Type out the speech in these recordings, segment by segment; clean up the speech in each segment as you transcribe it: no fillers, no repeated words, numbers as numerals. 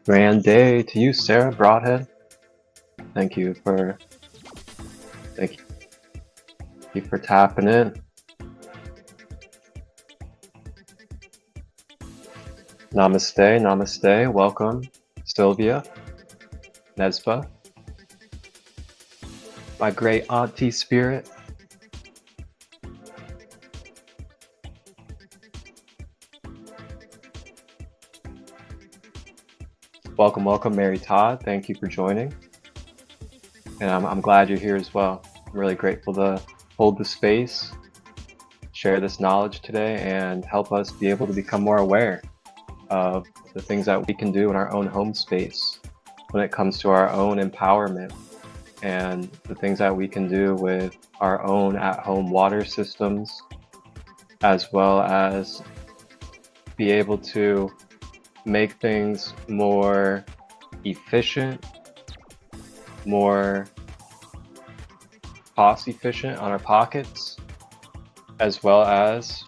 Grand day to you, Sarah Broadhead. Thank you for thank you for tapping in. Namaste, namaste. Welcome, Sylvia, Nesba, my great auntie spirit. Welcome, welcome, Mary Todd. Thank you for joining. And I'm glad you're here as well. I'm really grateful to hold the space, share this knowledge today, and help us be able to become more aware of the things that we can do in our own home space when it comes to our own empowerment and the things that we can do with our own at-home water systems, as well as be able to make things more efficient, more cost efficient on our pockets, as well as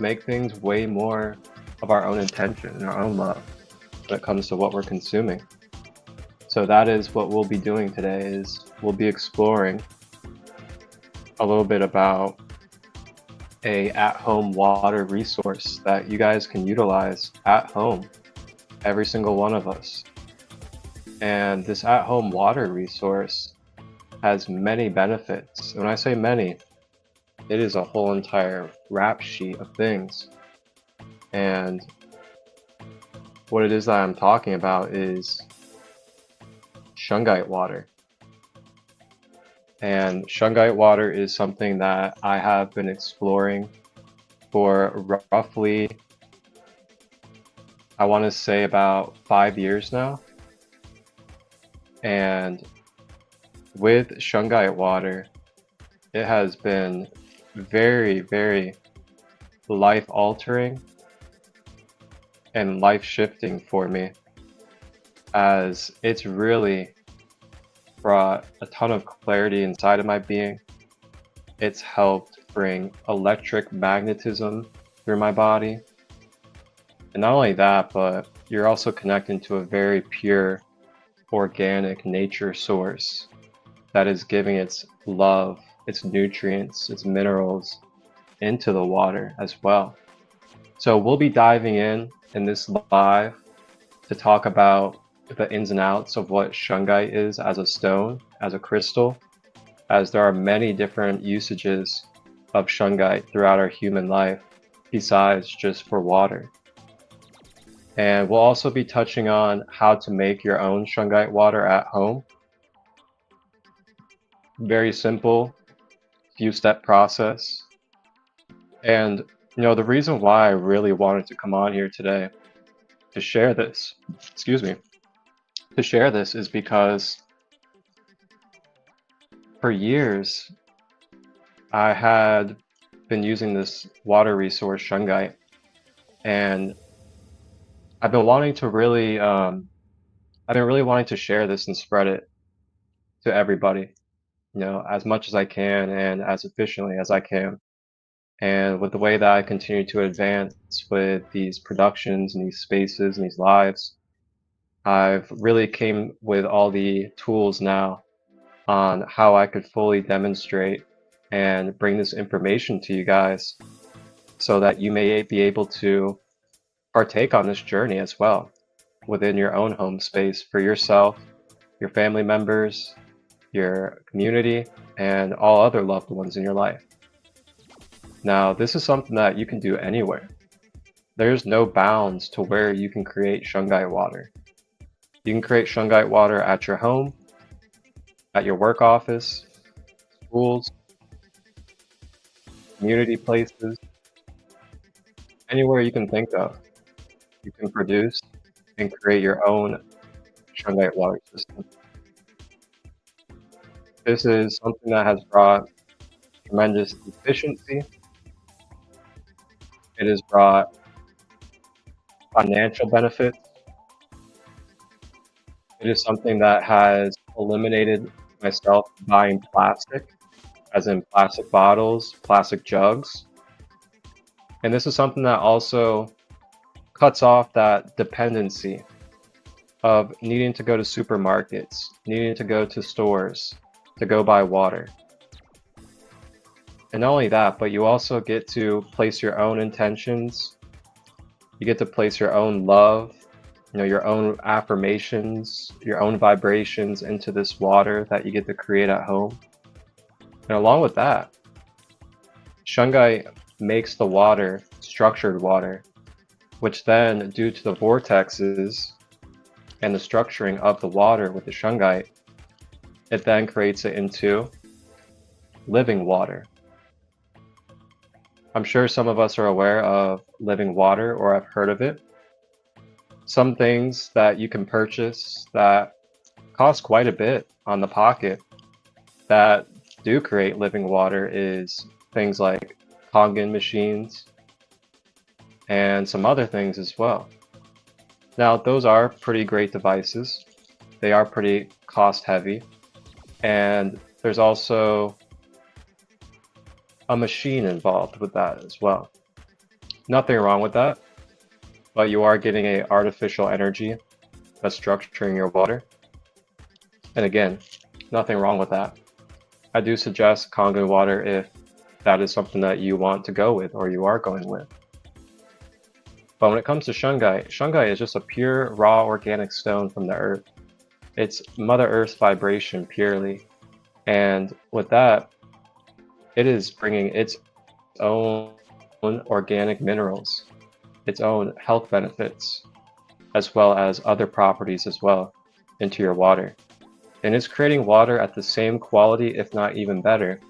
make things way more of our own intention and our own love when it comes to what we're consuming. So that is what we'll be doing today, is we'll be exploring a little bit about a at-home water resource that you guys can utilize at home, every single one of us. And this at-home water resource has many benefits. When I say many, it is a whole entire rap sheet of things. And what it is that I'm talking about is Shungite water. And Shungite water is something that I have been exploring for roughly, I want to say about 5 years now. And with Shungite water, it has been very, very life-altering and life-shifting for me, as it's really brought a ton of clarity inside of my being. It's helped bring electric magnetism through my body. And not only that, but you're also connecting to a very pure, organic nature source that is giving its love, its nutrients, its minerals into the water as well. So we'll be diving in this live to talk about the ins and outs of what Shungite is as a stone, as a crystal, as there are many different usages of Shungite throughout our human life besides just for water. And we'll also be touching on how to make your own Shungite water at home. Very simple, few-step process. And the reason why I really wanted to come on here today to share this, is because for years I had been using this water resource, Shungite, and I've been wanting to really wanting to share this and spread it to everybody, as much as I can and as efficiently as I can. And with the way that I continue to advance with these productions and these spaces and these lives, I've really came with all the tools now on how I could fully demonstrate and bring this information to you guys so that you may be able to partake on this journey as well within your own home space for yourself, your family members, your community, and all other loved ones in your life. Now, this is something that you can do anywhere. There's no bounds to where you can create Shungite water. You can create Shungite water at your home, at your work office, schools, community places, anywhere you can think of. You can produce and create your own Shungite water system. This is something that has brought tremendous efficiency. It has brought financial benefits. It is something that has eliminated myself buying plastic, as in plastic bottles, plastic jugs. And this is something that also cuts off that dependency of needing to go to supermarkets, needing to go to stores to go buy water. And not only that, but you also get to place your own intentions. You get to place your own love, your own affirmations, your own vibrations into this water that you get to create at home. And along with that, Shungite makes the water structured water, which then, due to the vortexes and the structuring of the water with the Shungite, it then creates it into living water. I'm sure some of us are aware of living water or have heard of it. Some things that you can purchase that cost quite a bit on the pocket that do create living water is things like Kangen machines and some other things as well. Now, those are pretty great devices. They are pretty cost heavy, and there's also a machine involved with that as well. Nothing wrong with that, but you are getting an artificial energy that's structuring your water. And again, nothing wrong with that. I do suggest Kangen water if that is something that you want to go with or you are going with. But when it comes to Shungite, Shungite is just a pure, raw, organic stone from the earth. It's Mother Earth's vibration purely. And with that, it is bringing its own organic minerals, its own health benefits, as well as other properties as well into your water. And it's creating water at the same quality, if not even better,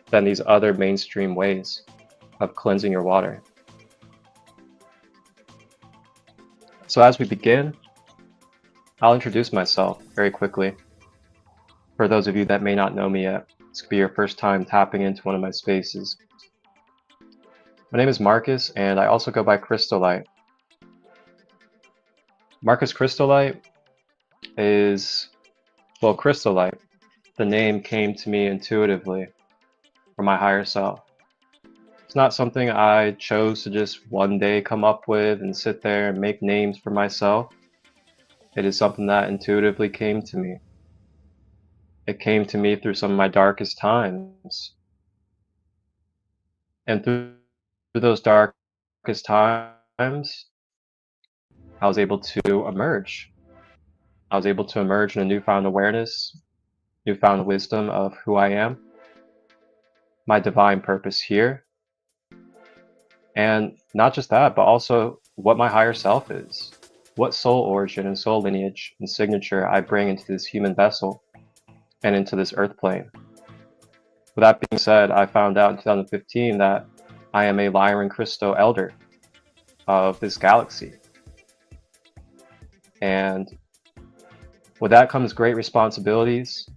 than these other mainstream ways of cleansing your water. So as we begin, I'll introduce myself very quickly. For those of you that may not know me yet, this could be your first time tapping into one of my spaces. My name is Marcus, and I also go by Christollight. Marcus Christollight is, well, Christollight. The name came to me intuitively from my higher self. It's not something I chose to just one day come up with and sit there and make names for myself. It is something that intuitively came to me. It came to me through some of my darkest times. And through those darkest times, I was able to emerge. I was able to emerge in a newfound awareness, newfound wisdom of who I am, my divine purpose here, and not just that, but also what my higher self is, what soul origin and soul lineage and signature I bring into this human vessel and into this earth plane. With that being said, I found out in 2015 that I am a Lyran Crystal Elder of this galaxy. And with that comes great responsibilities.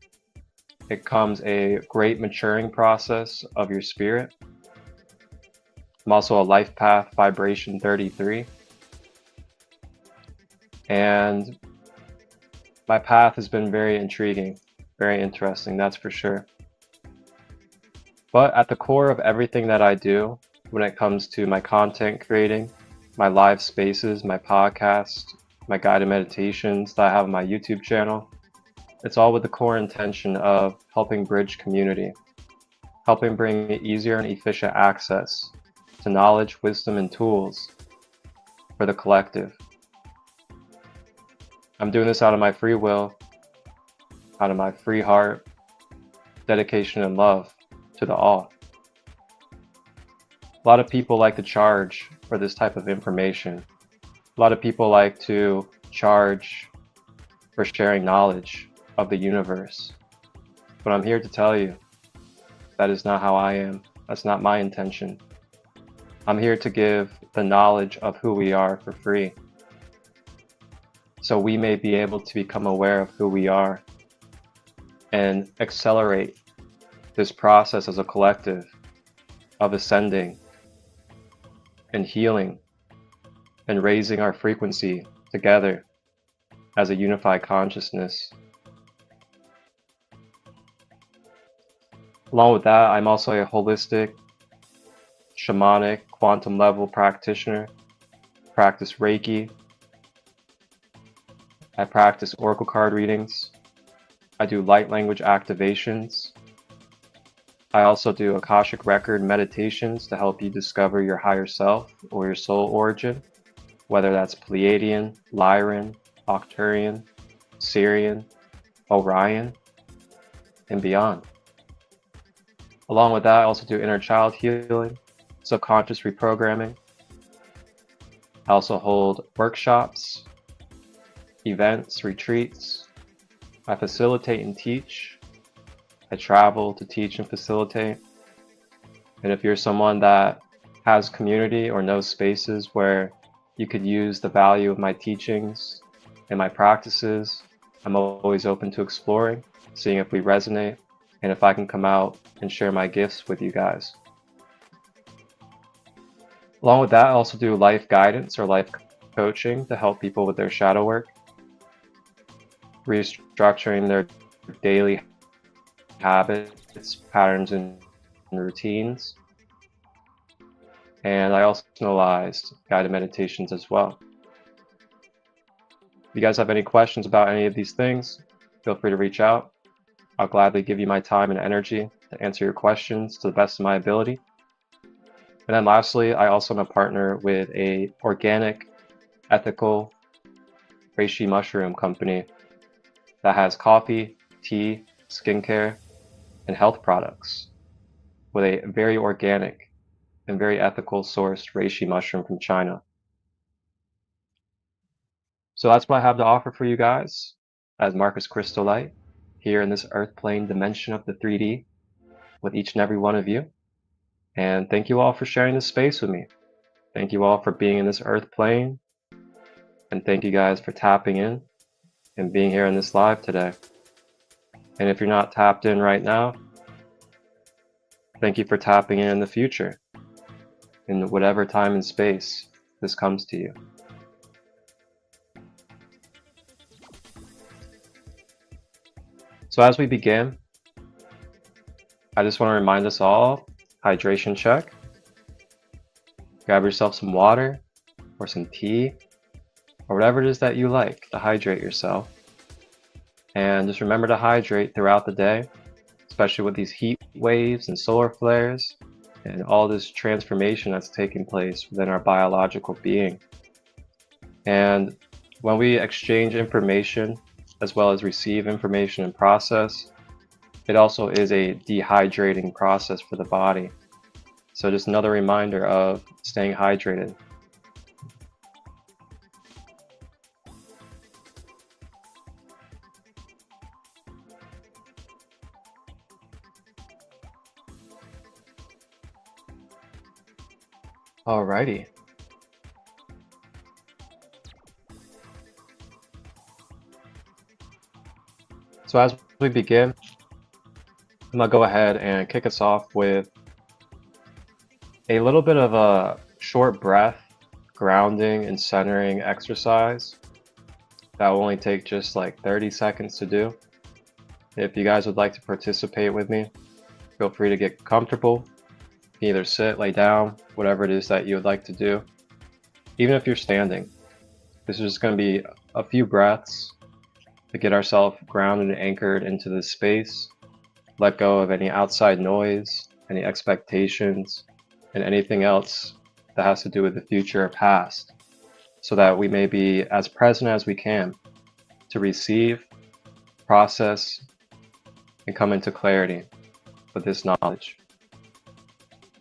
It comes a great maturing process of your spirit. I'm also a life path vibration 33. And my path has been very intriguing, very interesting, that's for sure. But at the core of everything that I do, when it comes to my content creating, my live spaces, my podcast, my guided meditations that I have on my YouTube channel, it's all with the core intention of helping bridge community, helping bring easier and efficient access to knowledge, wisdom, and tools for the collective. I'm doing this out of my free will, out of my free heart, dedication, and love to the all. A lot of people like to charge for this type of information. A lot of people like to charge for sharing knowledge of the universe. But I'm here to tell you, that is not how I am. That's not my intention. I'm here to give the knowledge of who we are for free, so we may be able to become aware of who we are and accelerate this process as a collective of ascending and healing and raising our frequency together as a unified consciousness. Along with that, I'm also a holistic, shamanic, quantum level practitioner, practice Reiki, I practice oracle card readings. I do light language activations. I also do Akashic record meditations to help you discover your higher self or your soul origin, whether that's Pleiadian, Lyran, Octurian, Sirian, Orion, and beyond. Along with that, I also do inner child healing, subconscious reprogramming. I also hold workshops, events, retreats. I facilitate and teach. I travel to teach and facilitate. And if you're someone that has community or knows spaces where you could use the value of my teachings and my practices, I'm always open to exploring, seeing if we resonate, and if I can come out and share my gifts with you guys. Along with that, I also do life guidance or life coaching to help people with their shadow work, restructuring their daily habits, patterns, and routines. And I also personalized guided meditations as well. If you guys have any questions about any of these things, feel free to reach out. I'll gladly give you my time and energy to answer your questions to the best of my ability. And then lastly, I also am a partner with a organic, ethical reishi mushroom company that has coffee, tea, skincare, and health products with a very organic and very ethical sourced reishi mushroom from China. So that's what I have to offer for you guys as Marcus Christollight here in this earth plane dimension of the 3D with each and every one of you. And thank you all for sharing this space with me. Thank you all for being in this earth plane. And thank you guys for tapping in and being here in this live today. And if you're not tapped in right now, thank you for tapping in the future, in whatever time and space this comes to you. So as we begin, I just want to remind us all, hydration check. Grab yourself some water or some tea or whatever it is that you like to hydrate yourself. And just remember to hydrate throughout the day, especially with these heat waves and solar flares and all this transformation that's taking place within our biological being. And when we exchange information as well as receive information and process, it also is a dehydrating process for the body. So just another reminder of staying hydrated. Alrighty. So as we begin, I'm gonna go ahead and kick us off with a little bit of a short breath, grounding and centering exercise that will only take just like 30 seconds to do. If you guys would like to participate with me, feel free to get comfortable. You can either sit, lay down, whatever it is that you would like to do. Even if you're standing, this is just going to be a few breaths to get ourselves grounded and anchored into this space, let go of any outside noise, any expectations, and anything else that has to do with the future or past, so that we may be as present as we can to receive, process, and come into clarity with this knowledge.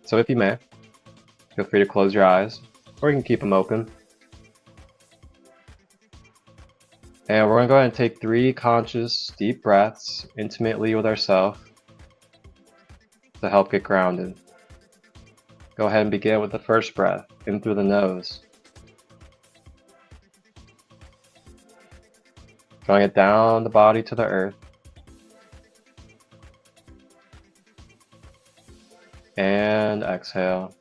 So if you may, feel free to close your eyes, or you can keep them open. And we're going to go ahead and take 3 conscious, deep breaths intimately with ourselves to help get grounded. Go ahead and begin with the first breath, in through the nose. Drawing it down the body to the earth. And exhale.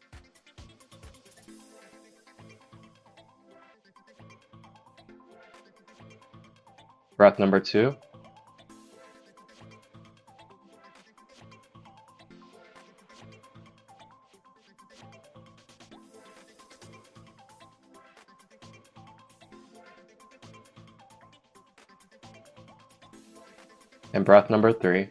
Breath number 2. And breath number 3.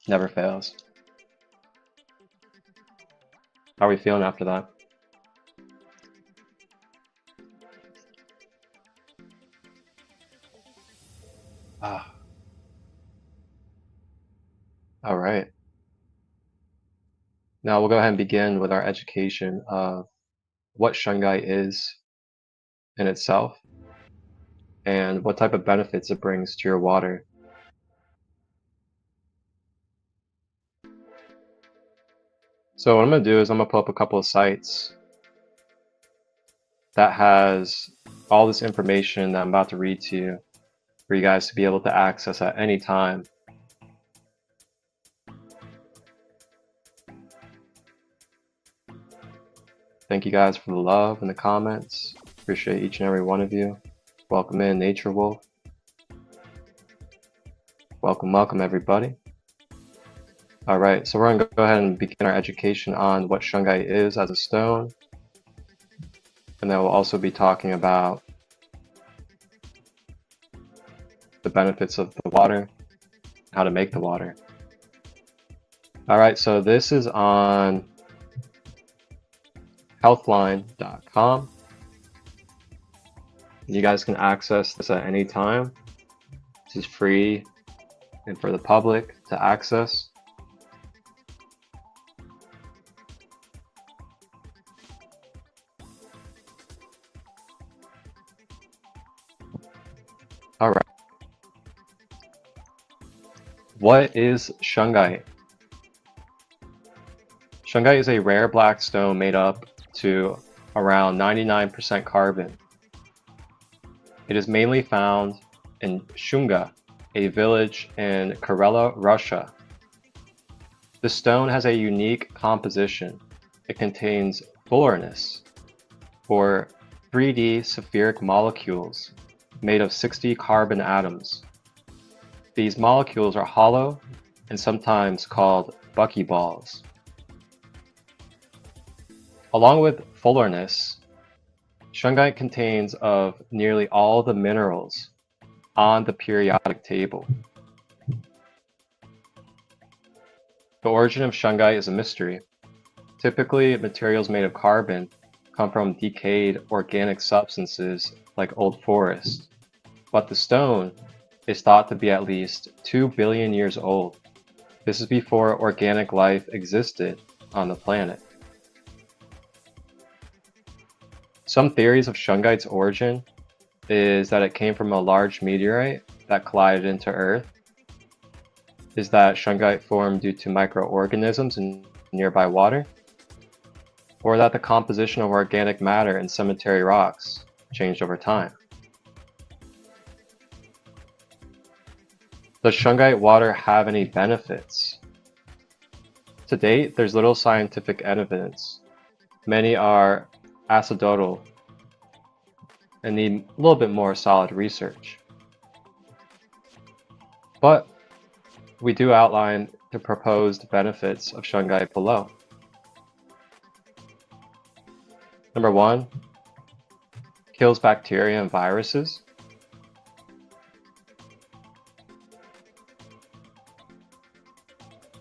Never fails. How are we feeling after that? Ah, all right. Now we'll go ahead and begin with our education of what Shungite is in itself and what type of benefits it brings to your water. So what I'm going to do is I'm going to pull up a couple of sites that has all this information that I'm about to read to you for you guys to be able to access at any time. Thank you guys for the love and the comments. Appreciate each and every one of you. Welcome in, Nature Wolf. Welcome everybody. All right, so we're going to go ahead and begin our education on what Shungite is as a stone. And then we'll also be talking about the benefits of the water, how to make the water. All right, so this is on healthline.com. You guys can access this at any time. This is free and for the public to access. All right. What is Shungite? Shungite is a rare black stone made up to around 99% carbon. It is mainly found in Shunga, a village in Karela, Russia. The stone has a unique composition. It contains fullerenists, or 3D spheric molecules made of 60 carbon atoms. These molecules are hollow and sometimes called buckyballs. Along with fullerenists, Shungite contains of nearly all the minerals on the periodic table. The origin of Shungite is a mystery. Typically, materials made of carbon come from decayed organic substances like old forests, but the stone is thought to be at least 2 billion years old. This is before organic life existed on the planet. Some theories of Shungite's origin is that it came from a large meteorite that collided into Earth. Is that Shungite formed due to microorganisms in nearby water? Or that the composition of organic matter in cemetery rocks changed over time? Does Shungite water have any benefits? To date, there's little scientific evidence. Many are acidotal and need a little bit more solid research. But we do outline the proposed benefits of Shungite below. Number 1, kills bacteria and viruses.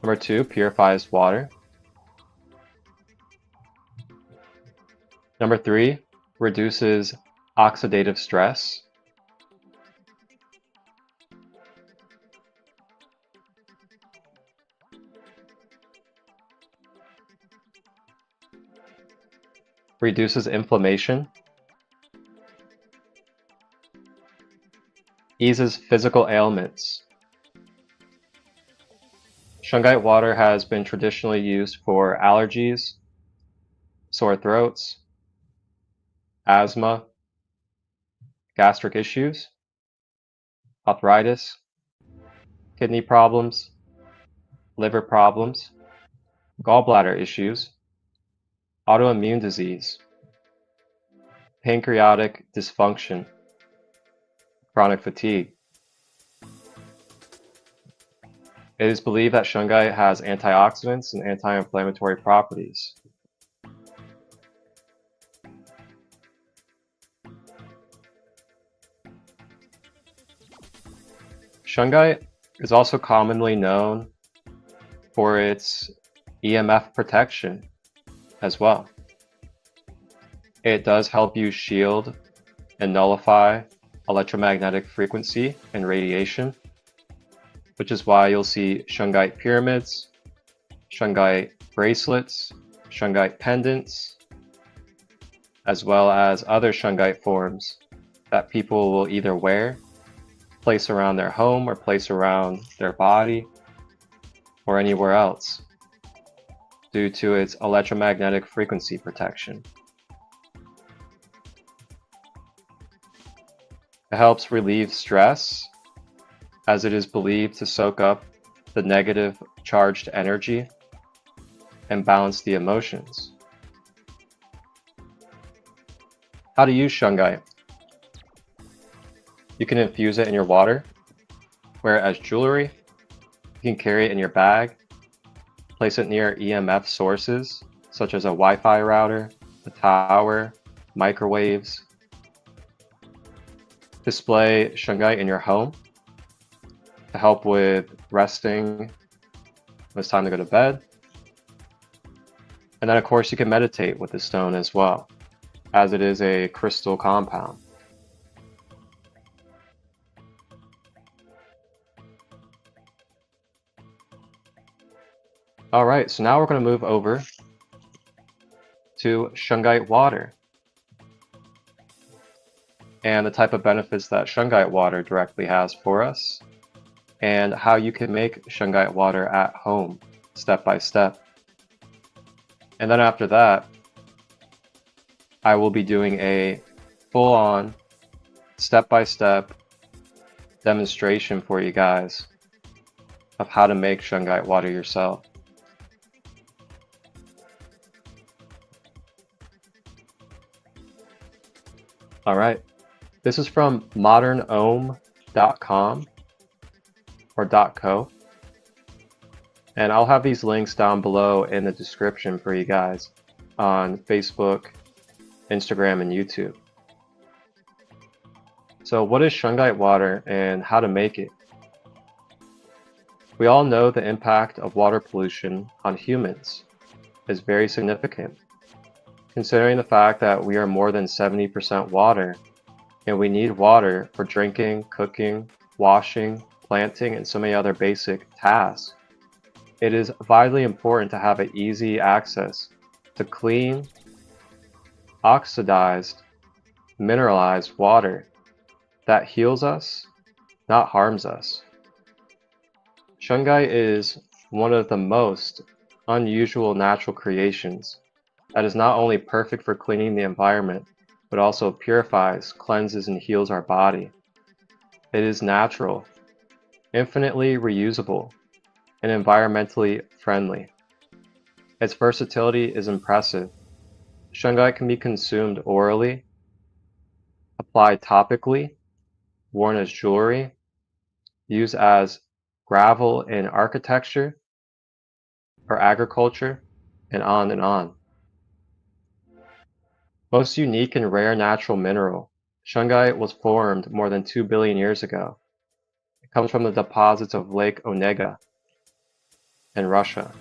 Number 2, purifies water. Number 3, reduces oxidative stress. Reduces inflammation. Eases physical ailments. Shungite water has been traditionally used for allergies, sore throats, asthma, gastric issues, arthritis, kidney problems, liver problems, gallbladder issues, autoimmune disease, pancreatic dysfunction, chronic fatigue. It is believed that shungite has antioxidants and anti-inflammatory properties. Shungite is also commonly known for its EMF protection as well. It does help you shield and nullify electromagnetic frequency and radiation, which is why you'll see shungite pyramids, shungite bracelets, shungite pendants, as well as other shungite forms that people will either wear, place around their home, or place around their body, or anywhere else, due to its electromagnetic frequency protection. It helps relieve stress, as it is believed to soak up the negative charged energy and balance the emotions. How to use shungite. You can infuse it in your water, wear it as jewelry, you can carry it in your bag, place it near EMF sources such as a Wi-Fi router, a tower, microwaves. Display shungite in your home to help with resting when it's time to go to bed. And then of course you can meditate with the stone as well, as it is a crystal compound. Alright, so now we're going to move over to Shungite Water and the type of benefits that Shungite Water directly has for us, and how you can make Shungite Water at home, step by step. And then after that, I will be doing a full-on, step-by-step demonstration for you guys of how to make Shungite Water yourself. Alright, this is from modernohm.com or .co, and I'll have these links down below in the description for you guys on Facebook, Instagram, and YouTube. So what is Shungite Water and how to make it? We all know the impact of water pollution on humans is very significant, considering the fact that we are more than 70% water, and we need water for drinking, cooking, washing, planting, and so many other basic tasks. It is vitally important to have an easy access to clean, oxidized, mineralized water that heals us, not harms us. Shungite is one of the most unusual natural creations that is not only perfect for cleaning the environment, but also purifies, cleanses, and heals our body. It is natural, infinitely reusable, and environmentally friendly. Its versatility is impressive. Shungite can be consumed orally, applied topically, worn as jewelry, used as gravel in architecture or agriculture, and on and on. Most unique and rare natural mineral, shungite was formed more than 2 billion years ago. It comes from the deposits of Lake Onega in Russia.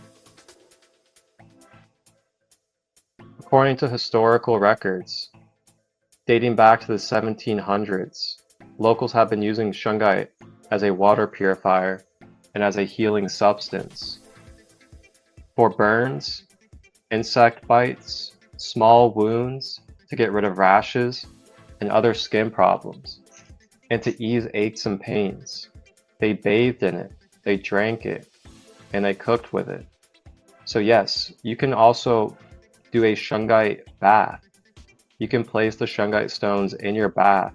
According to historical records, dating back to the 1700s, locals have been using shungite as a water purifier and as a healing substance for burns, insect bites, small wounds, to get rid of rashes and other skin problems, and to ease aches and pains. They bathed in it, they drank it, and they cooked with it. So yes, you can also do a shungite bath. You can place the shungite stones in your bath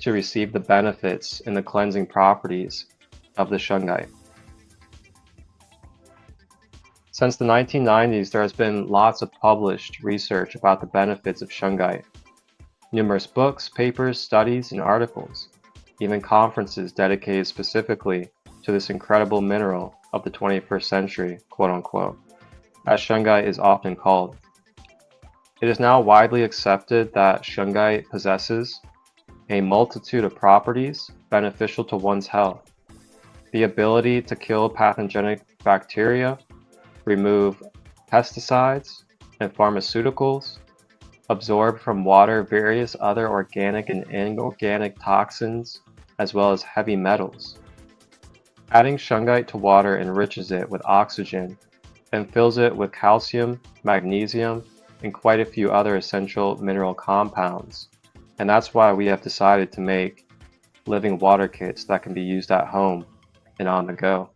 to receive the benefits and the cleansing properties of the shungite. Since the 1990s, there has been lots of published research about the benefits of shungite numerous books, papers, studies, and articles, even conferences dedicated specifically to this incredible mineral of the 21st century, quote unquote, as shungite is often called. It is now widely accepted that shungite possesses a multitude of properties beneficial to one's health. The ability to kill pathogenic bacteria, remove pesticides and pharmaceuticals, absorb from water various other organic and inorganic toxins, as well as heavy metals. Adding shungite to water enriches it with oxygen and fills it with calcium, magnesium, and quite a few other essential mineral compounds. And that's why we have decided to make living water kits that can be used at home and on the go.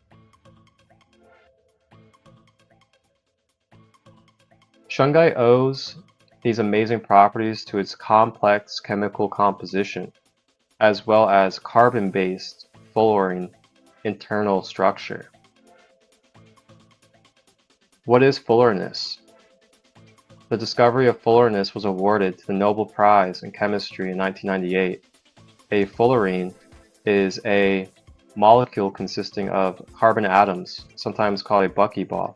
Shungite owes these amazing properties to its complex chemical composition, as well as carbon-based fullerene internal structure. What is fullereness? The discovery of fullereness was awarded to the Nobel Prize in Chemistry in 1998. A fullerene is a molecule consisting of carbon atoms, sometimes called a buckyball,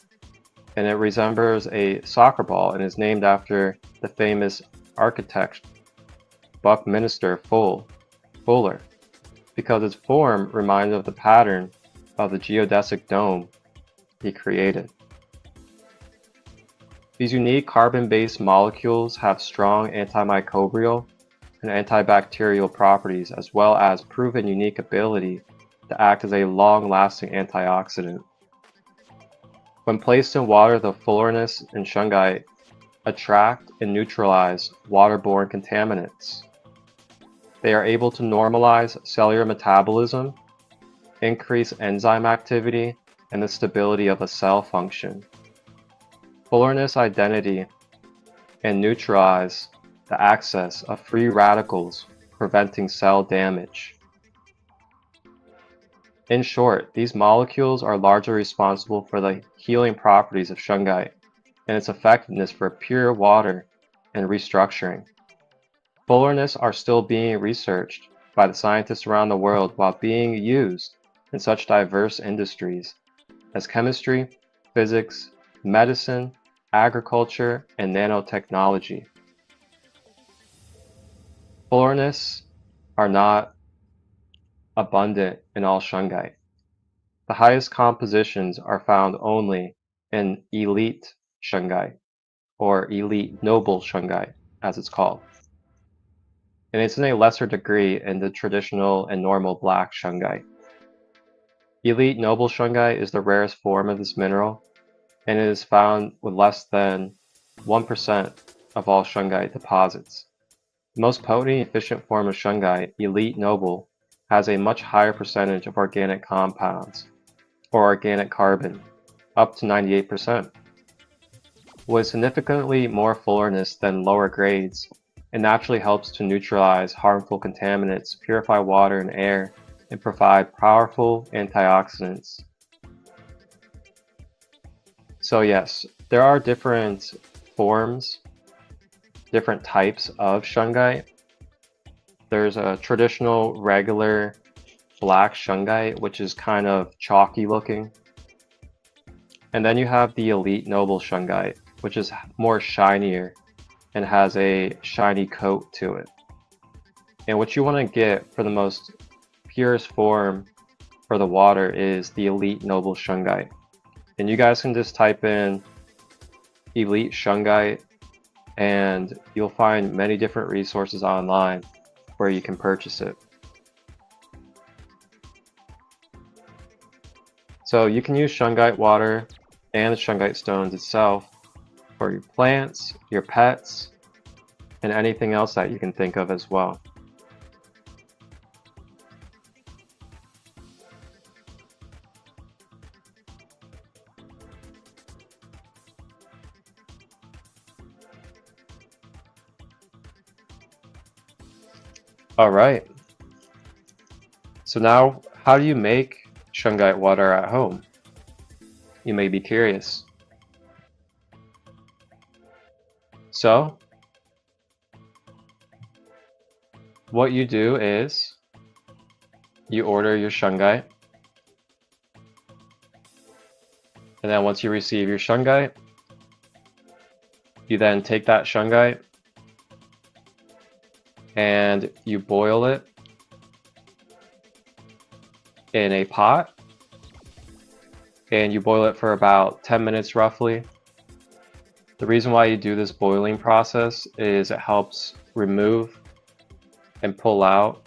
and it resembles a soccer ball and is named after the famous architect Buckminster Fuller, because its form reminded of the pattern of the geodesic dome he created. These unique carbon-based molecules have strong antimicrobial and antibacterial properties, as well as proven unique ability to act as a long-lasting antioxidant. When placed in water, the fullereness and shungite attract and neutralize waterborne contaminants. They are able to normalize cellular metabolism, increase enzyme activity, and the stability of a cell function. Fullereness identity and neutralize the access of free radicals, preventing cell damage. In short, these molecules are largely responsible for the healing properties of shungite and its effectiveness for pure water and restructuring. Fullereness are still being researched by the scientists around the world while being used in such diverse industries as chemistry, physics, medicine, agriculture, and nanotechnology. Fullereness are not abundant in all shungite. The highest compositions are found only in elite shungite, or elite noble shungite, as it's called. And it's in a lesser degree in the traditional and normal black shungite. Elite noble shungite is the rarest form of this mineral, and it is found with less than 1% of all shungite deposits. The most potent and efficient form of shungite, elite noble, has a much higher percentage of organic compounds, or organic carbon, up to 98%. With significantly more fullereness than lower grades, it naturally helps to neutralize harmful contaminants, purify water and air, and provide powerful antioxidants. So yes, there are different forms, different types of shungite. There's a traditional regular black shungite, which is kind of chalky looking. And then you have the elite noble shungite, which is more shinier and has a shiny coat to it. And what you want to get for the most purest form for the water is the elite noble shungite. And you guys can just type in elite shungite and you'll find many different resources online where you can purchase it. So you can use shungite water and the shungite stones itself for your plants, your pets, and anything else that you can think of as well. All right. So now, how do you make shungite water at home? You may be curious. So, what you do is you order your Shungite, and then once you receive your Shungite, you then take that Shungite and you boil it in a pot, and you boil it for about 10 minutes roughly. The reason why you do this boiling process is it helps remove and pull out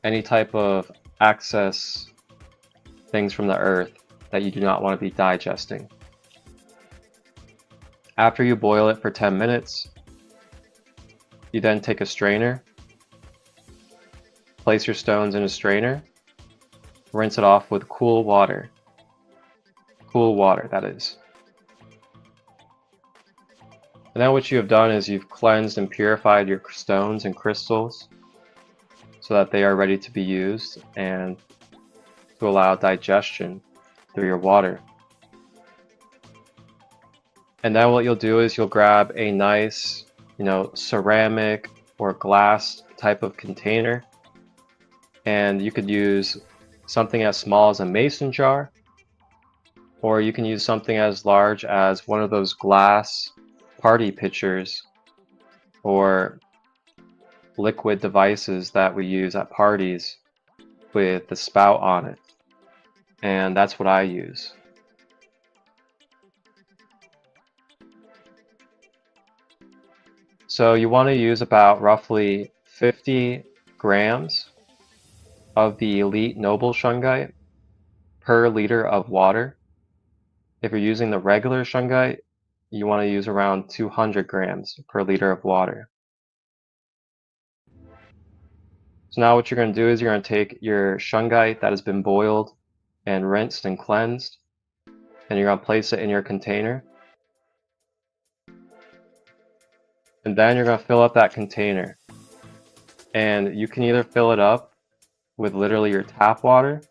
any type of excess things from the earth that you do not want to be digesting. After you boil it for 10 minutes, you then take a strainer, place your stones in a strainer, rinse it off with cool water. Cool water, that is. And then what you have done is you've cleansed and purified your stones and crystals so that they are ready to be used and to allow digestion through your water. And then what you'll do is you'll grab a nice, ceramic or glass type of container, and you could use something as small as a mason jar, or you can use something as large as one of those glass party pitchers or liquid devices that we use at parties with the spout on it. And that's what I use. So you want to use about roughly 50 grams of the Elite Noble Shungite per liter of water. If you're using the regular Shungite, you want to use around 200 grams per liter of water. So now what you're going to do is you're going to take your Shungite that has been boiled and rinsed and cleansed, and you're going to place it in your container. And then you're going to fill up that container. And you can either fill it up with literally your tap water,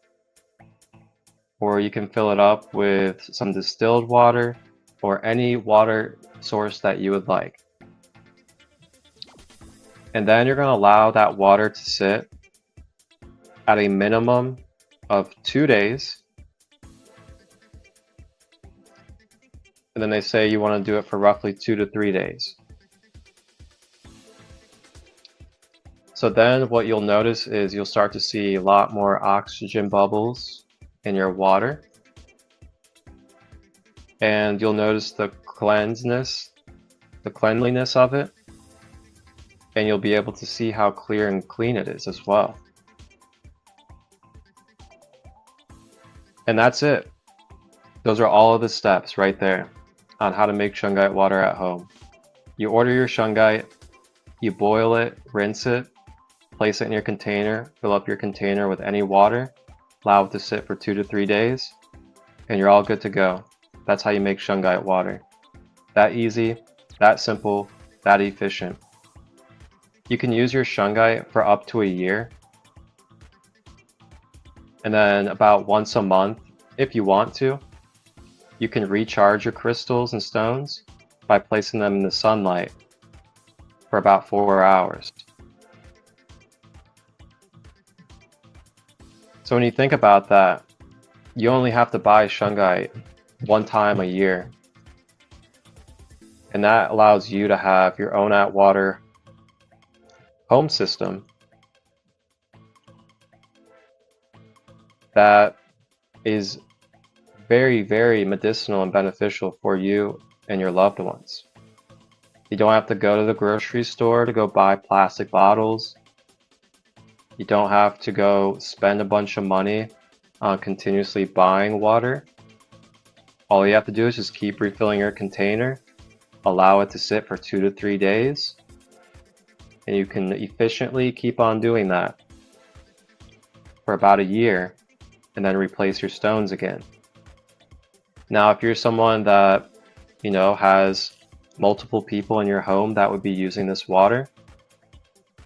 or you can fill it up with some distilled water or any water source that you would like. And then you're going to allow that water to sit at a minimum of 2 days. And then they say you want to do it for roughly 2 to 3 days. So then what you'll notice is you'll start to see a lot more oxygen bubbles in your water. And you'll notice the cleanliness of it. And you'll be able to see how clear and clean it is as well. And that's it. Those are all of the steps right there on how to make Shungite water at home. You order your Shungite, you boil it, rinse it, place it in your container, fill up your container with any water, allow it to sit for 2 to 3 days, and you're all good to go. That's how you make Shungite water. That easy, that simple, that efficient. You can use your Shungite for up to a year. And then about once a month, if you want to, you can recharge your crystals and stones by placing them in the sunlight for about 4 hours. So when you think about that, you only have to buy Shungite one time a year. And that allows you to have your own Atwater home system that is very, very medicinal and beneficial for you and your loved ones. You don't have to go to the grocery store to go buy plastic bottles. You don't have to go spend a bunch of money on continuously buying water. All you have to do is just keep refilling your container, allow it to sit for 2 to 3 days, and you can efficiently keep on doing that for about a year and then replace your stones again. Now, if you're someone that, has multiple people in your home that would be using this water,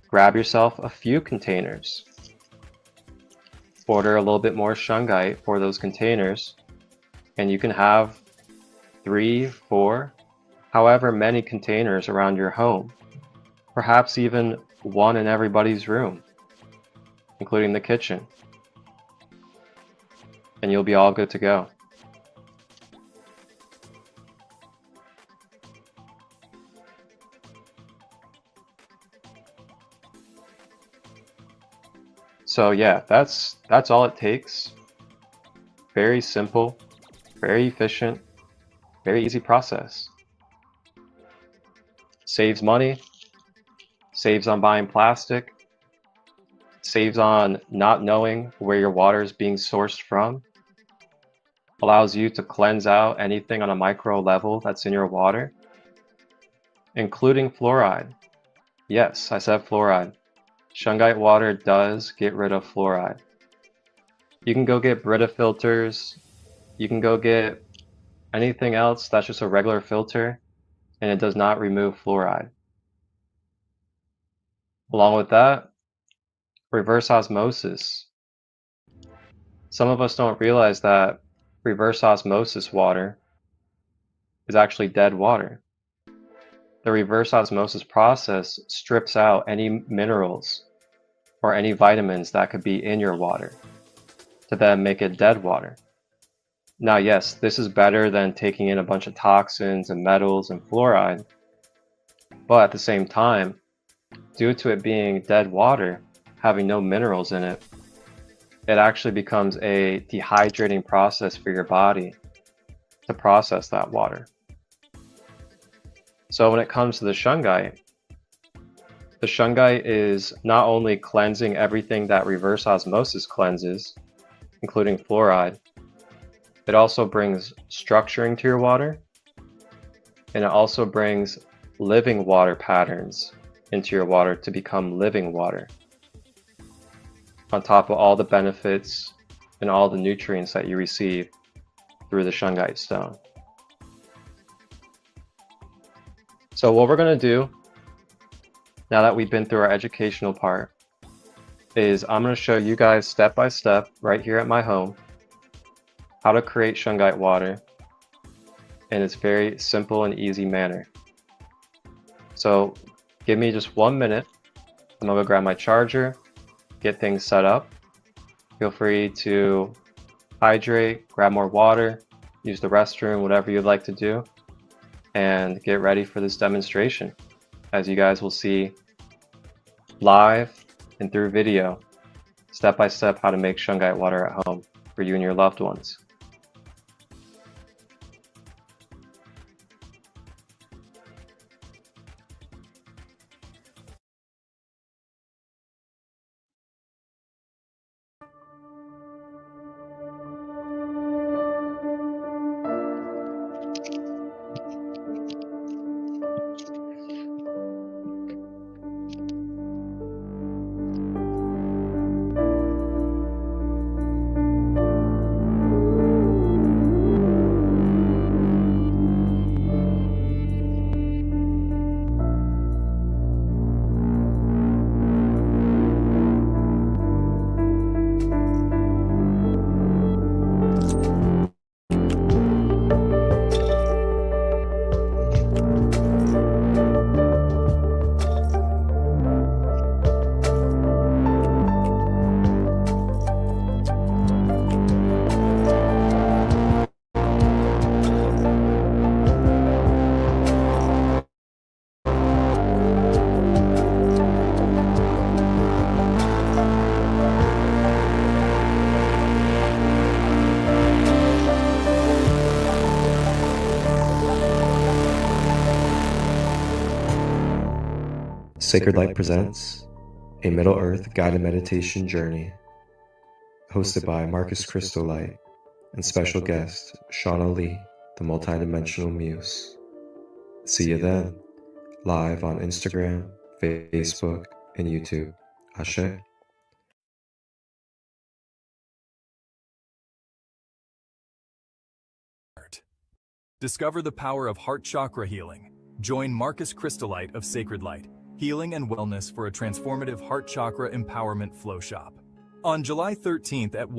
grab yourself a few containers. Order a little bit more Shungite for those containers, and you can have 3, 4, however many containers around your home. Perhaps even one in everybody's room, including the kitchen, and you'll be all good to go. So yeah, that's all it takes. Very simple, very efficient, very easy process. Saves money, saves on buying plastic, saves on not knowing where your water is being sourced from, allows you to cleanse out anything on a micro level that's in your water, including fluoride. Yes, I said fluoride. Shungite water does get rid of fluoride. You can go get Brita filters, you can go get anything else that's just a regular filter, and it does not remove fluoride. Along with that, reverse osmosis. Some of us don't realize that reverse osmosis water is actually dead water. The reverse osmosis process strips out any minerals or any vitamins that could be in your water to then make it dead water. Now, yes, this is better than taking in a bunch of toxins and metals and fluoride, but at the same time, due to it being dead water, having no minerals in it, it actually becomes a dehydrating process for your body to process that water. So when it comes to the shungite is not only cleansing everything that reverse osmosis cleanses, including fluoride, it also brings structuring to your water, and it also brings living water patterns into your water to become living water, on top of all the benefits and all the nutrients that you receive through the shungite stone. So what we're going to do, now that we've been through our educational part, is I'm going to show you guys step by step right here at my home how to create shungite water in its very simple and easy manner. So give me just 1 minute. I'm going to go grab my charger, get things set up. Feel free to hydrate, grab more water, use the restroom, whatever you'd like to do, and get ready for this demonstration, as you guys will see live and through video, step by step, how to make shungite water at home for you and your loved ones. Sacred Light presents a Middle Earth guided meditation journey, hosted by Marcus Christolight and special guest Shauna Lee, the multidimensional muse. See you then, live on Instagram, Facebook, and YouTube. Ashe. Discover the power of heart chakra healing. Join Marcus Christollight of Sacred Light, Healing and Wellness for a transformative heart chakra empowerment flow shop. On July 13th at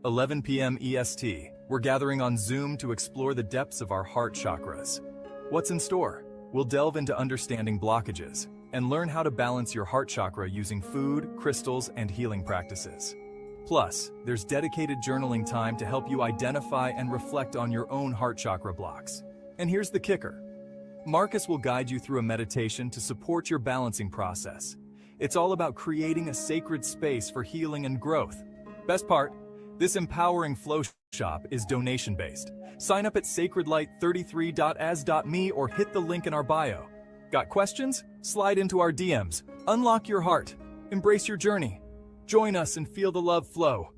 11 p.m. EST, we're gathering on Zoom to explore the depths of our heart chakras. What's in store? We'll delve into understanding blockages, and learn how to balance your heart chakra using food, crystals, and healing practices. Plus, there's dedicated journaling time to help you identify and reflect on your own heart chakra blocks. And here's the kicker. Marcus will guide you through a meditation to support your balancing process. It's all about creating a sacred space for healing and growth. Best part, this empowering flow shop is donation-based. Sign up at sacredlight33.as.me or hit the link in our bio. Got questions? Slide into our DMs. Unlock your heart. Embrace your journey. Join us and feel the love flow.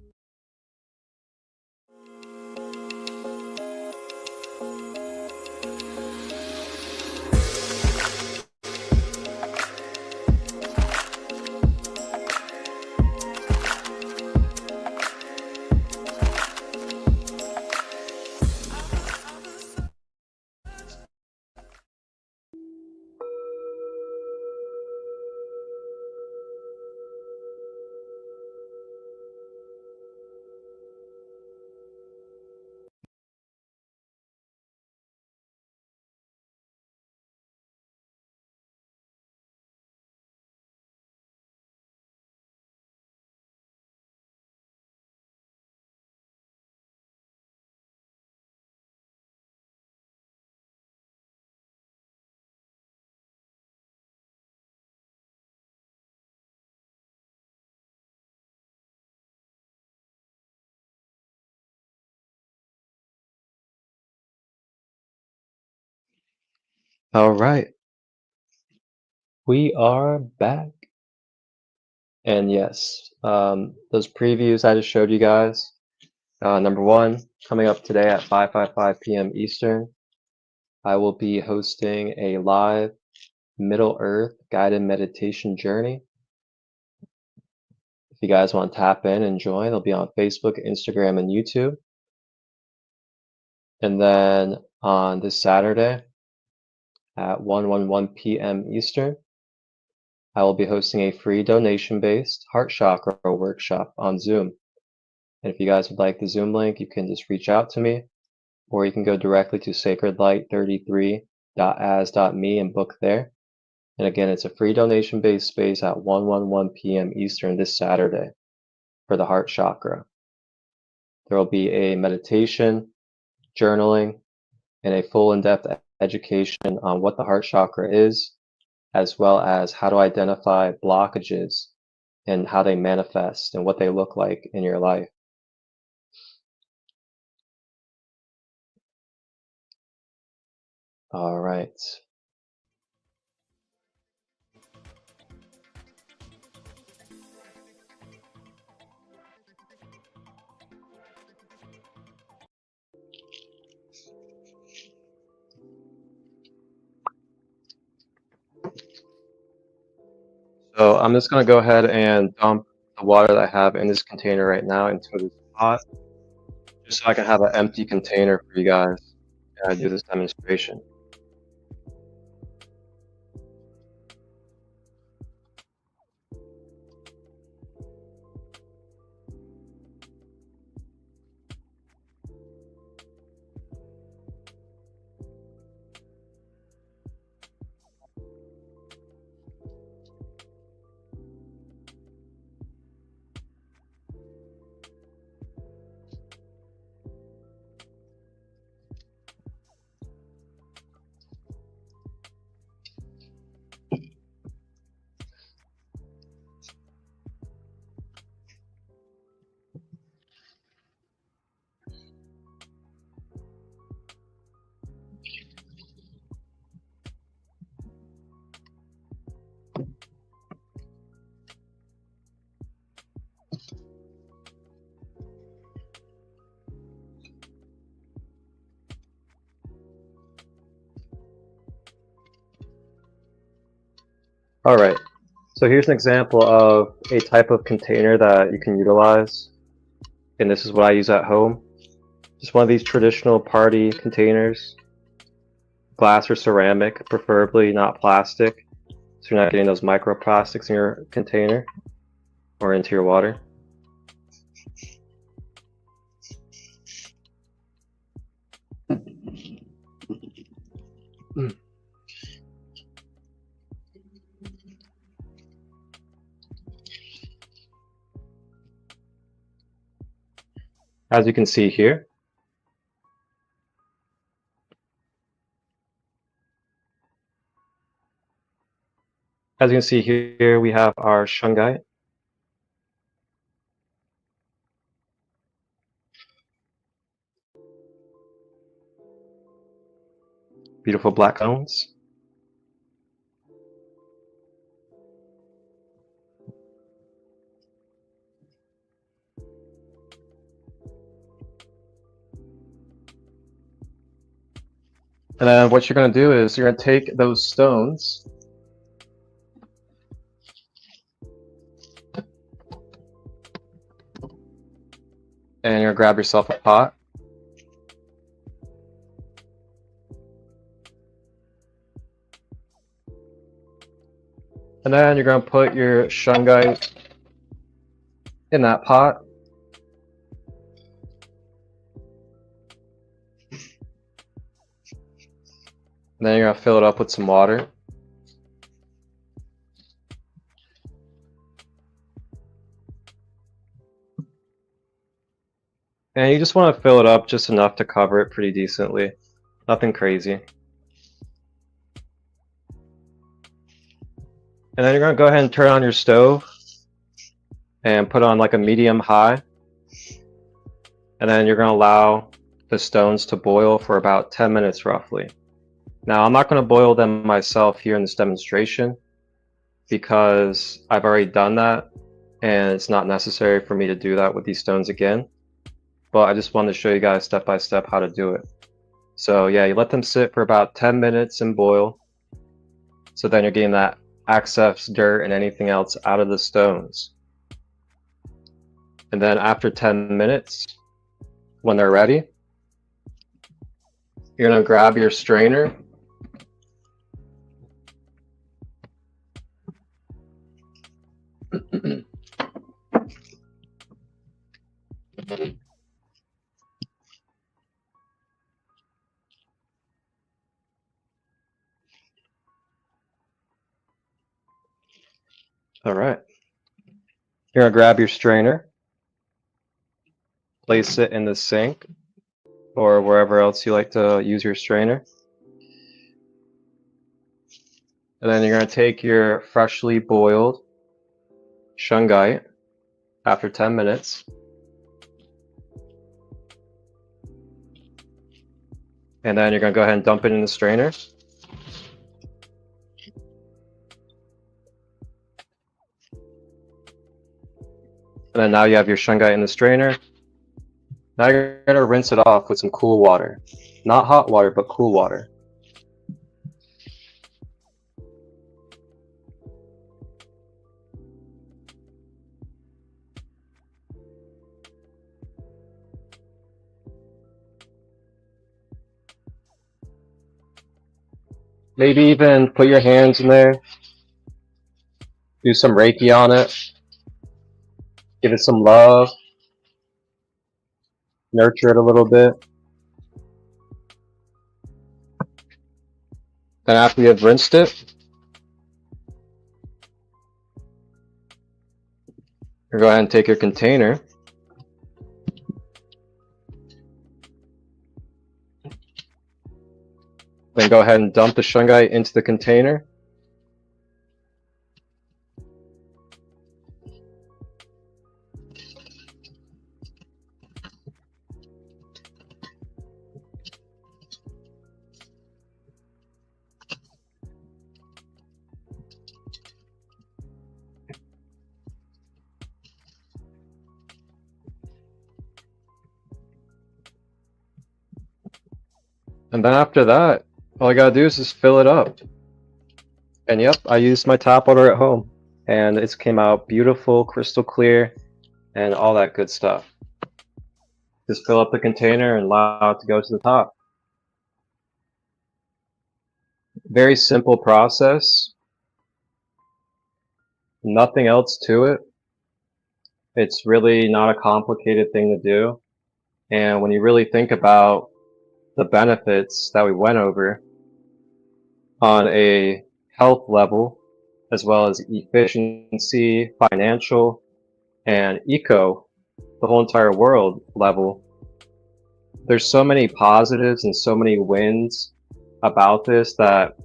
All right, we are back. And yes, those previews I just showed you guys. Number one, coming up today at 5:55 p.m. Eastern, I will be hosting a live Middle Earth guided meditation journey. If you guys want to tap in and join, it'll be on Facebook, Instagram, and YouTube. And then on this Saturday at 1:11 p.m. Eastern, I will be hosting a free donation-based heart chakra workshop on Zoom. And if you guys would like the Zoom link, you can just reach out to me, or you can go directly to sacredlight33.as.me and book there. And again, it's a free donation-based space at 1:11 p.m. Eastern this Saturday for the heart chakra. There will be a meditation, journaling, and a full in-depth education on what the heart chakra is, as well as how to identify blockages and how they manifest and what they look like in your life. All right. So I'm just going to go ahead and dump the water that I have in this container right now into this pot, just so I can have an empty container for you guys as I do this demonstration. All right, so here's an example of a type of container that you can utilize, and this is what I use at home. Just one of these traditional party containers, glass or ceramic, preferably not plastic, so you're not getting those microplastics in your container or into your water. as you can see here. As you can see here, we have our Shungite. Beautiful black cones. And then what you're going to do is you're going to take those stones and you're going to grab yourself a pot. And then you're going to put your Shungite in that pot. And then you're going to fill it up with some water. And you just want to fill it up just enough to cover it pretty decently. Nothing crazy. And then you're going to go ahead and turn on your stove and put on like a medium high. And then you're going to allow the stones to boil for about 10 minutes roughly. Now, I'm not going to boil them myself here in this demonstration because I've already done that and it's not necessary for me to do that with these stones again. But I just wanted to show you guys step by step how to do it. So yeah, you let them sit for about 10 minutes and boil. So then you're getting that excess dirt and anything else out of the stones. And then after 10 minutes, when they're ready, you're going to grab your strainer All right. You're going to grab your strainer, place it in the sink or wherever else you like to use your strainer. And then you're going to take your freshly boiled Shungite after 10 minutes. And then you're going to go ahead and dump it in the strainer. And then now you have your Shungite in the strainer. Now you're going to rinse it off with some cool water. Not hot water, but cool water. Maybe even put your hands in there. Do some Reiki on it. Give it some love. Nurture it a little bit. Then after you have rinsed it, you go ahead and take your container. Then go ahead and dump the Shungite into the container. And then after that, all I gotta do is just fill it up. And yep, I used my tap water at home. And it came out beautiful, crystal clear, and all that good stuff. Just fill up the container and allow it to go to the top. Very simple process. Nothing else to it. It's really not a complicated thing to do. And when you really think about the benefits that we went over on a health level, as well as efficiency, financial, and eco, the whole entire world level, there's so many positives and so many wins about this that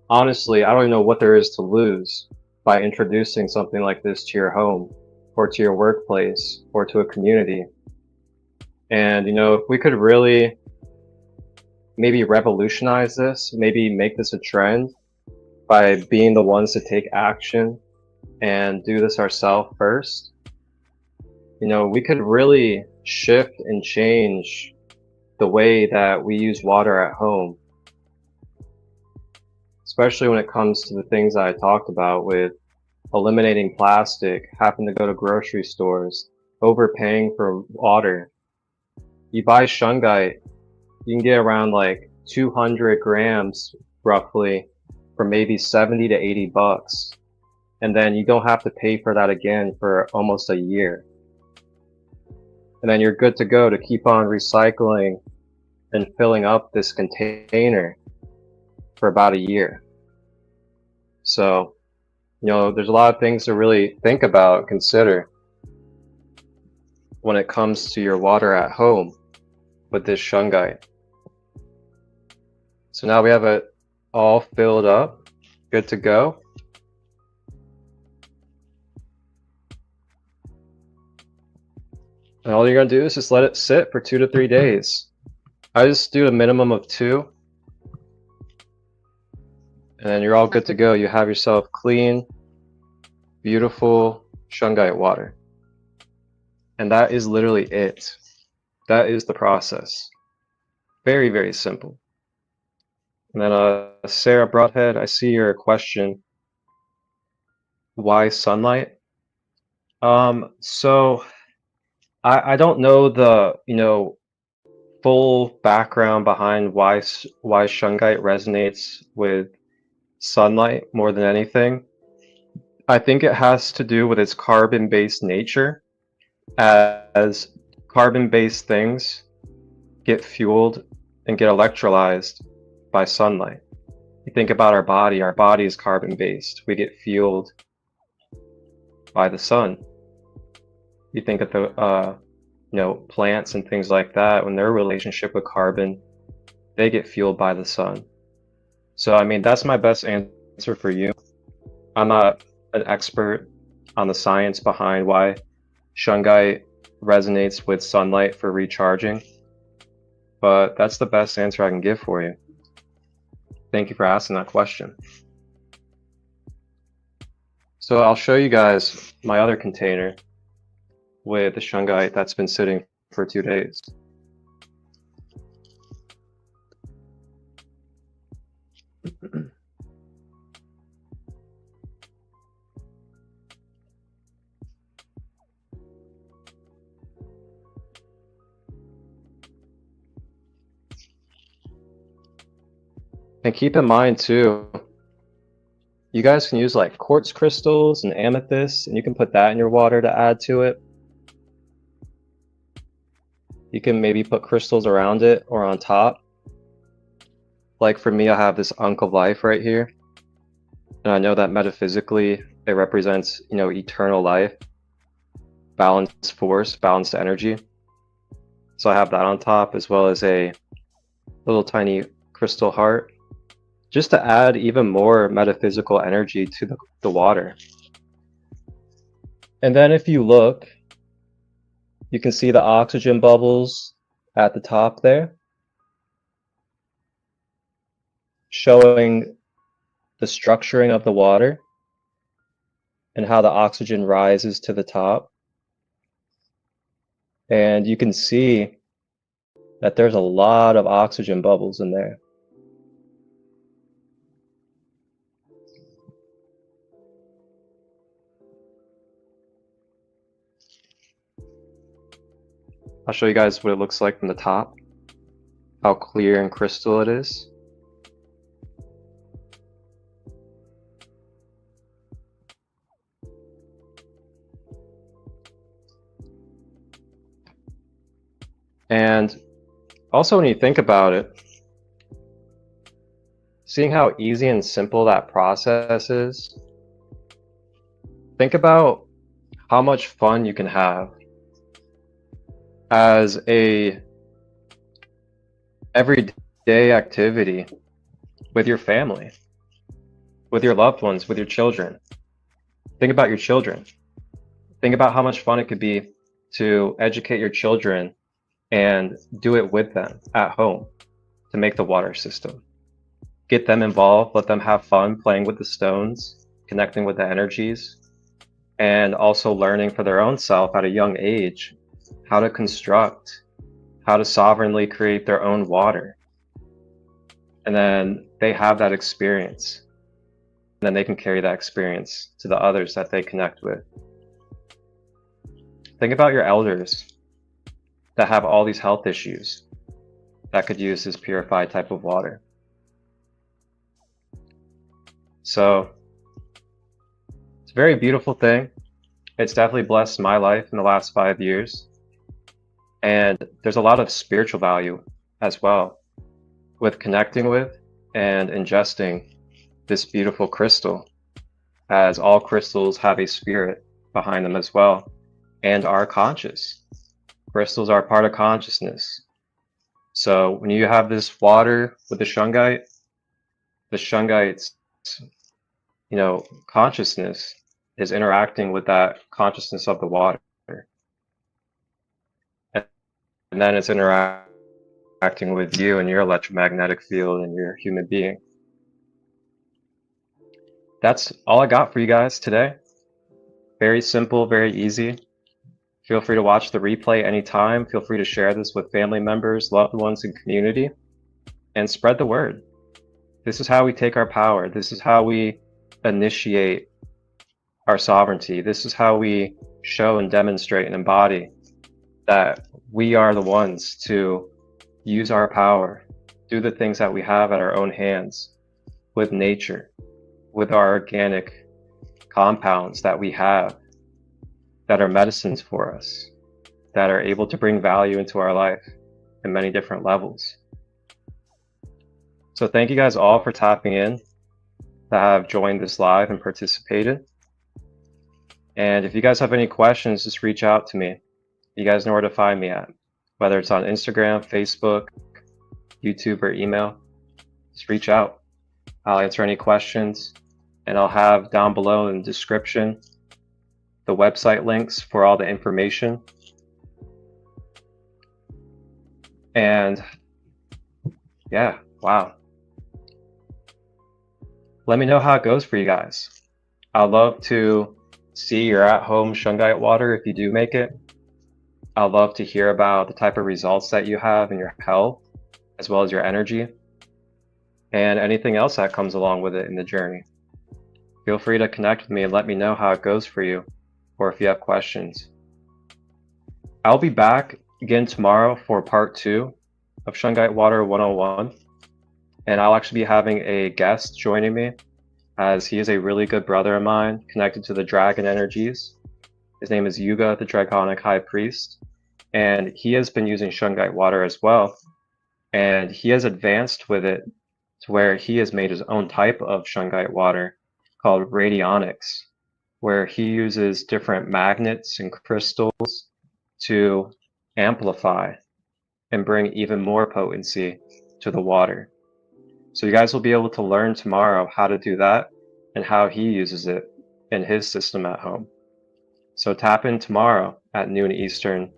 honestly, I don't even know what there is to lose by introducing something like this to your home or to your workplace or to a community. And, if we could really maybe revolutionize this, maybe make this a trend by being the ones to take action and do this ourselves first, we could really shift and change the way that we use water at home, especially when it comes to the things I talked about with eliminating plastic, having to go to grocery stores, overpaying for water. You buy Shungite, you can get around like 200 grams roughly for maybe 70 to 80 bucks. And then you don't have to pay for that again for almost a year. And then you're good to go to keep on recycling and filling up this container for about a year. So, there's a lot of things to really think about, consider when it comes to your water at home with this Shungite. So now we have it all filled up, good to go. And all you're gonna do is just let it sit for 2 to 3 days. I just do a minimum of 2. And then you're all good to go. You have yourself clean, beautiful Shungite water. And that is literally it. That is the process. Very, very simple. And then Sarah Broadhead, I see your question. Why sunlight? So I don't know the full background behind why Shungite resonates with sunlight more than anything. I think it has to do with its carbon-based nature, as carbon-based things get fueled and get electrolyzed by sunlight. You think about our body is carbon-based. We get fueled by the sun. You think of the plants and things like that, when their relationship with carbon, they get fueled by the sun. So I mean, that's my best answer for you. I'm not an expert on the science behind why Shungite resonates with sunlight for recharging, but that's the best answer I can give for you. Thank you for asking that question. So I'll show you guys my other container with the Shungite that's been sitting for 2 days. And keep in mind too, you guys can use like quartz crystals and amethyst, and you can put that in your water to add to it. You can maybe put crystals around it or on top. Like for me, I have this Ankh of Life right here. And I know that metaphysically, it represents, eternal life, balanced force, balanced energy. So I have that on top, as well as a little tiny crystal heart, just to add even more metaphysical energy to the water. And then if you look, you can see the oxygen bubbles at the top there, showing the structuring of the water and how the oxygen rises to the top. And you can see that there's a lot of oxygen bubbles in there. I'll show you guys what it looks like from the top, how clear and crystal it is. And also when you think about it, seeing how easy and simple that process is, think about how much fun you can have as a everyday activity with your family, with your loved ones, with your children. Think about your children. Think about how much fun it could be to educate your children and do it with them at home to make the water system. Get them involved, let them have fun playing with the stones, connecting with the energies, and also learning for their own self at a young age how to construct, how to sovereignly create their own water. And then they have that experience. And then they can carry that experience to the others that they connect with. Think about your elders that have all these health issues that could use this purified type of water. So it's a very beautiful thing. It's definitely blessed my life in the last 5 years. And there's a lot of spiritual value as well with connecting with and ingesting this beautiful crystal, as all crystals have a spirit behind them as well and are conscious. Crystals are part of consciousness. So when you have this water with the shungite's consciousness is interacting with that consciousness of the water. And then it's interacting with you and your electromagnetic field and your human being. That's all I got for you guys today. Very simple, very easy. Feel free to watch the replay anytime. Feel free to share this with family members, loved ones, and community, and spread the word. This is how we take our power. This is how we initiate our sovereignty. This is how we show and demonstrate and embody that we are the ones to use our power, do the things that we have at our own hands with nature, with our organic compounds that we have that are medicines for us, that are able to bring value into our life in many different levels. So thank you guys all for tapping in, that have joined this live and participated. And if you guys have any questions, just reach out to me. You guys know where to find me at, whether it's on Instagram, Facebook, YouTube, or email. Just reach out. I'll answer any questions, and I'll have down below in the description the website links for all the information. And yeah, wow. Let me know how it goes for you guys. I'd love to see your at-home Shungite water if you do make it. I'd love to hear about the type of results that you have in your health, as well as your energy, and anything else that comes along with it in the journey. Feel free to connect with me and let me know how it goes for you, or if you have questions. I'll be back again tomorrow for part 2 of Shungite Water 101. And I'll actually be having a guest joining me, as he is a really good brother of mine connected to the dragon energies. His name is Yuga, the Dragonic High Priest, and he has been using Shungite water as well. And he has advanced with it to where he has made his own type of Shungite water called radionics, where he uses different magnets and crystals to amplify and bring even more potency to the water. So you guys will be able to learn tomorrow how to do that and how he uses it in his system at home. So tap in tomorrow at noon Eastern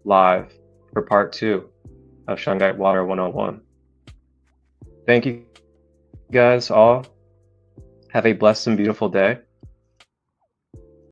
live for part 2 of Shungite Water 101. Thank you guys all. Have a blessed and beautiful day.